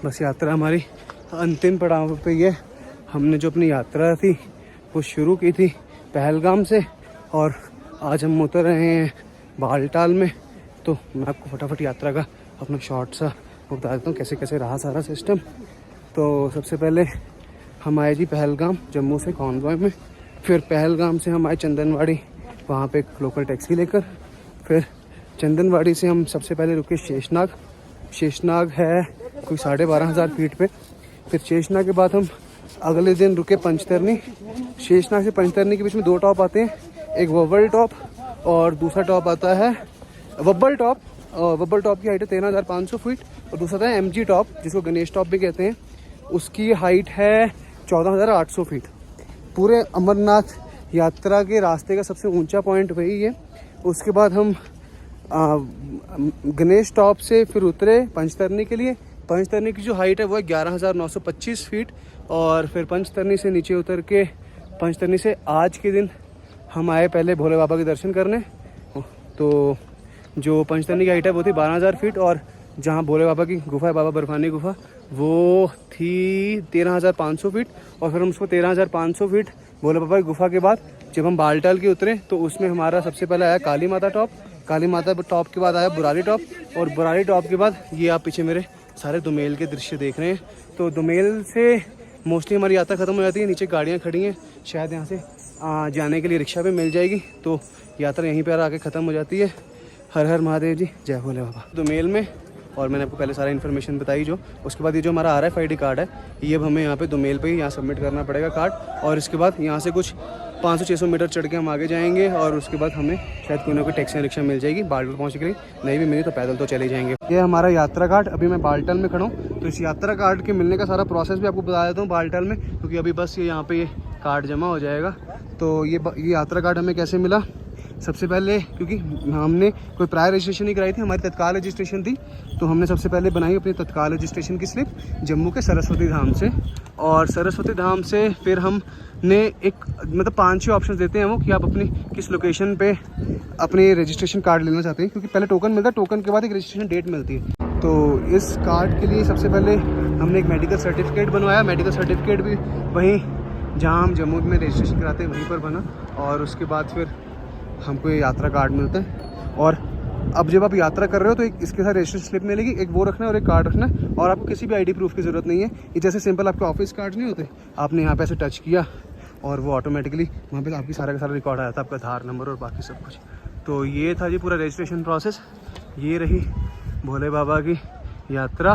बस यात्रा हमारी अंतिम पड़ाव पे ये। हमने जो अपनी यात्रा थी वो शुरू की थी पहलगाम से और आज हम उतर रहे हैं बालटाल में। तो मैं आपको फटाफट यात्रा का अपना शॉर्ट सा वो बता देता हूँ कैसे कैसे रहा सारा सिस्टम। तो सबसे पहले हम आए जी पहलगाम जम्मू से कॉन्वॉय में। फिर पहलगाम से हम आए चंदनवाड़ी, वहाँ पे एक लोकल टैक्सी लेकर। फिर चंदनवाड़ी से हम सबसे पहले रुके शेषनाग। शेषनाग है कोई 12,500 फीट पे। फिर शेषनाग के बाद हम अगले दिन रुके पंचतरनी। शेषनाग से पंचतरनी के बीच में 2 टॉप आते हैं, एक वब्बल टॉप और दूसरा टॉप आता है वब्बल टॉप। वब्बल टॉप की हाइट है 13,500 फीट और दूसरा था MG टॉप जिसको गणेश टॉप भी कहते हैं, उसकी हाइट है 14,800 फीट। पूरे अमरनाथ यात्रा के रास्ते का सबसे ऊंचा पॉइंट वही है। उसके बाद हम गणेश टॉप से फिर उतरे पंचतरनी के लिए। पंचतरनी की जो हाइट है वो है 11,925 फीट। और फिर पंचतरनी से नीचे उतर के पंचतरनी से आज के दिन हम आए पहले भोले बाबा के दर्शन करने। तो जो पंचतरनी की हाइट है वो थी 12,000 फीट और जहाँ भोले बाबा की गुफा है, बाबा बर्फानी गुफा, वो थी 13,500 फीट। और फिर हम उसको 13,500 फीट भोले बाबा की गुफा के बाद जब हम बालटाल के उतरे तो उसमें हमारा सबसे पहले आया काली माता टॉप। काली माता टॉप के बाद आया बुरारी टॉप और बुरारी टॉप के बाद ये आप पीछे मेरे सारे दुमेल के दृश्य देख रहे हैं। तो दुमेल से मोस्टली हमारी यात्रा ख़त्म हो जाती है। नीचे गाड़ियाँ खड़ी हैं, शायद यहाँ से जाने के लिए रिक्शा भी मिल जाएगी। तो यात्रा यहीं पर आके ख़त्म हो जाती है। हर हर महादेव जी, जय भोले बाबा। दुमेल में और मैंने आपको पहले सारा इन्फॉर्मेशन बताई जो। उसके बाद ये जो हमारा RFID कार्ड है ये अब हमें यहाँ पे दुमेल पे ही यहाँ सबमिट करना पड़ेगा कार्ड। और इसके बाद यहाँ से कुछ 500-600 मीटर चढ़ के हम आगे जाएंगे और उसके बाद हमें शायद कोई ना कोई टैक्सी रिक्शा मिल जाएगी बालटाल पहुँचने के लिए। नहीं भी मिली तो पैदल तो चले जाएंगे। ये हमारा यात्रा कार्ड। अभी मैं बालटाल में खड़ा हूँ तो इस यात्रा कार्ड के मिलने का सारा प्रोसेस भी आपको बता देता हूँ बालटाल में, क्योंकि अभी बस ये यहाँ पे ये कार्ड जमा हो जाएगा। तो ये यात्रा कार्ड हमें कैसे मिला? सबसे पहले क्योंकि हमने कोई प्रायर रजिस्ट्रेशन नहीं कराई थी, हमारी तत्काल रजिस्ट्रेशन थी, तो हमने सबसे पहले बनाई अपनी तत्काल रजिस्ट्रेशन की स्लिप जम्मू के सरस्वती धाम से। और सरस्वती धाम से फिर हमने एक मतलब 5-6 ऑप्शन देते हैं वो कि आप अपनी किस लोकेशन पे अपनी रजिस्ट्रेशन कार्ड लेना चाहते हैं, क्योंकि पहले टोकन मिलता है, टोकन के बाद एक रजिस्ट्रेशन डेट मिलती है। तो इस कार्ड के लिए सबसे पहले हमने एक मेडिकल सर्टिफिकेट बनवाया। मेडिकल सर्टिफिकेट भी वहीं जहाँ हम जम्मू में रजिस्ट्रेशन कराते हैं वहीं पर बना। और उसके बाद फिर हमको ये यात्रा कार्ड मिलता है। और अब जब आप यात्रा कर रहे हो तो एक इसके साथ रजिस्ट्रेशन स्लिप मिलेगी, एक वो रखना है और एक कार्ड रखना है। और आपको किसी भी ID प्रूफ की ज़रूरत नहीं है। ये जैसे सिंपल आपके ऑफिस कार्ड नहीं होते, आपने यहाँ पे ऐसे टच किया और वो ऑटोमेटिकली वहाँ पे आपकी सारा का सारा रिकॉर्ड आ जाता है, आपका आधार नंबर और बाकी सब कुछ। तो ये था जी पूरा रजिस्ट्रेशन प्रोसेस। ये रही भोले बाबा की यात्रा।